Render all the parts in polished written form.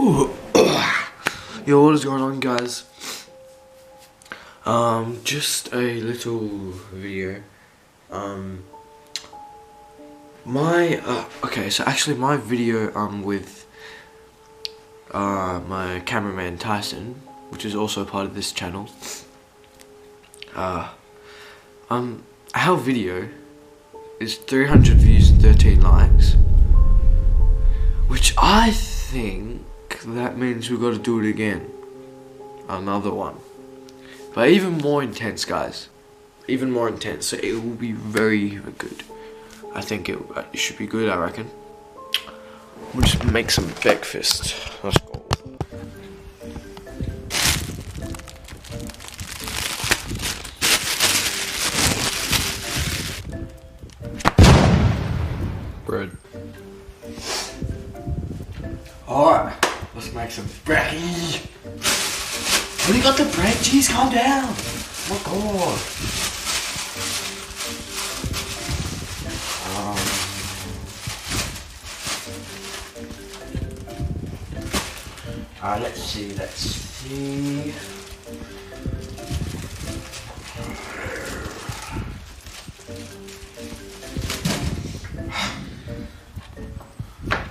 Yo, what is going on, guys? Just a little video. Okay, so actually my video with my cameraman Tyson, which is also part of this channel. Our video is 300 views and 13 likes, which I think that means we've got to do it again. Another one, but even more intense, guys. Even more intense. So it will be very, very good. I think it should be good. I reckon. We'll just make some breakfast. Let's go. Bread. Alright, let's make some brekkie. What do you got the bread? Jeez, calm down. Oh my god. Alright, let's see.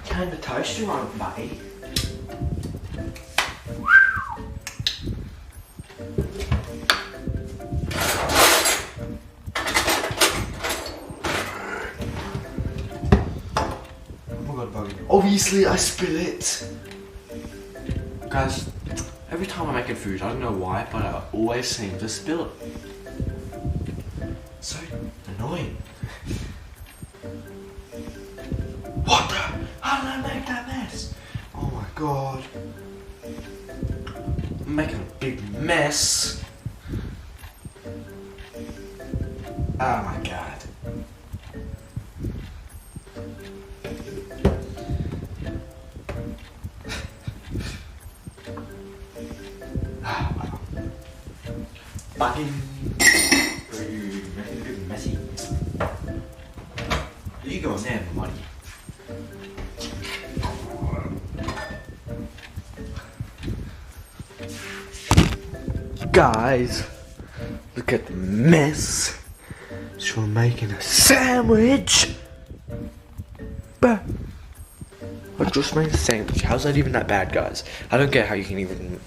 Kind of toaster on it, buddy. Obviously, I spill it. Guys, every time I'm making food, I don't know why, but I always seem to spill it. So annoying. What the? How did I make that mess? Oh my god. I'm making a big mess. Oh my god. Fucking making a bit messy. You go in there, buddy. Guys, look at the mess. So we're making a sandwich. Bah. I just made a sandwich. How's that even that bad, guys? I don't get how you can even.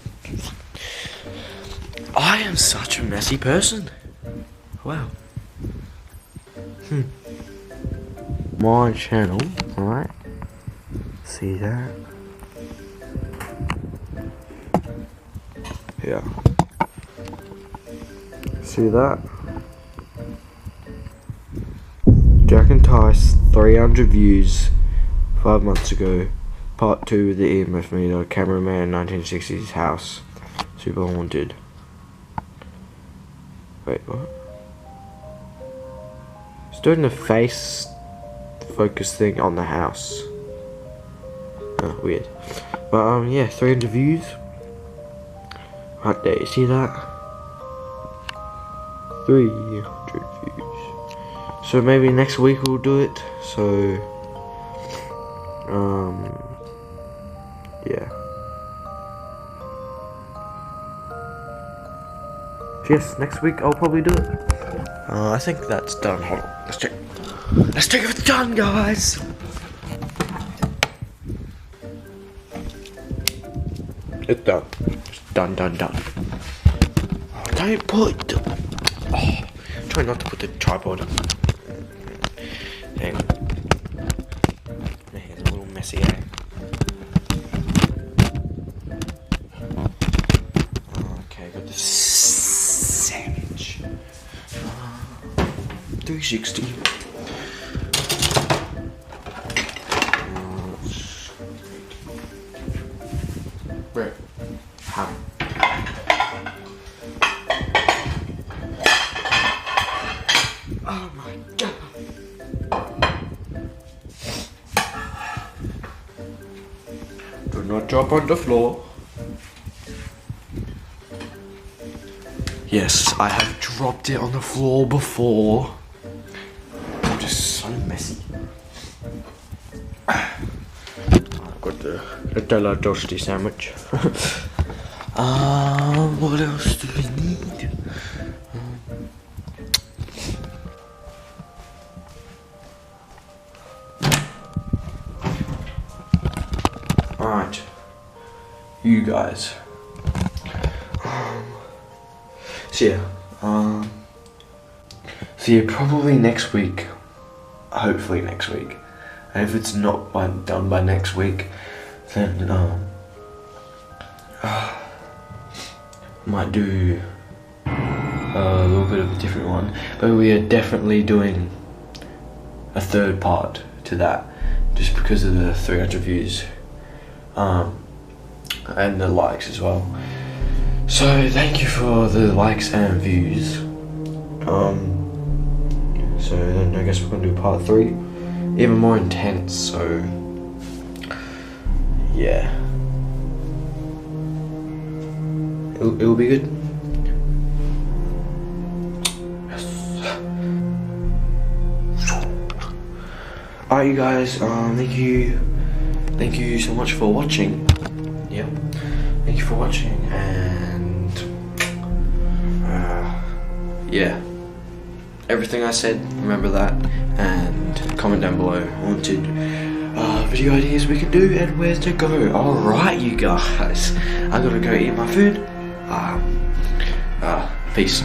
I am such a messy person. Wow. My channel, right? See that? Yeah. See that? Jack and Tice, 300 views 5 months ago. Part 2 of the EMF meter. Cameraman 1960s house. Super haunted. Wait, what? It's doing the face focus thing on the house. Oh, weird. But yeah, 300 views. Right there, you see that? 300 views. So maybe next week we'll do it. So, yeah. Yes, next week I'll probably do it. I think that's done. Hold on, let's check. Let's check if it's done, guys. It's done. It's done. Oh, don't put. Oh, try not to put the tripod. Hang on. It's a little messy, eh? Okay, got this. 360. Right. Ham. Oh my god. Do not drop on the floor. Yes, I have dropped it on the floor before. I'm just so messy. I've got a Della Toasty sandwich. What else do we need? Alright, you guys. So yeah, probably next week. Hopefully next week. And if it's not done by next week, then might do a little bit of a different one. But we are definitely doing a third part to that, just because of the 300 views. And the likes as well. So thank you for the likes and views. So then I guess we're gonna do part 3, even more intense. So yeah, it'll be good. Yes. Alright, you guys. Thank you so much for watching. Yeah, thank you for watching, and yeah, everything I said, remember that, and comment down below wanted video ideas we can do and where to go. Alright, you guys, I gotta go eat my food. Peace.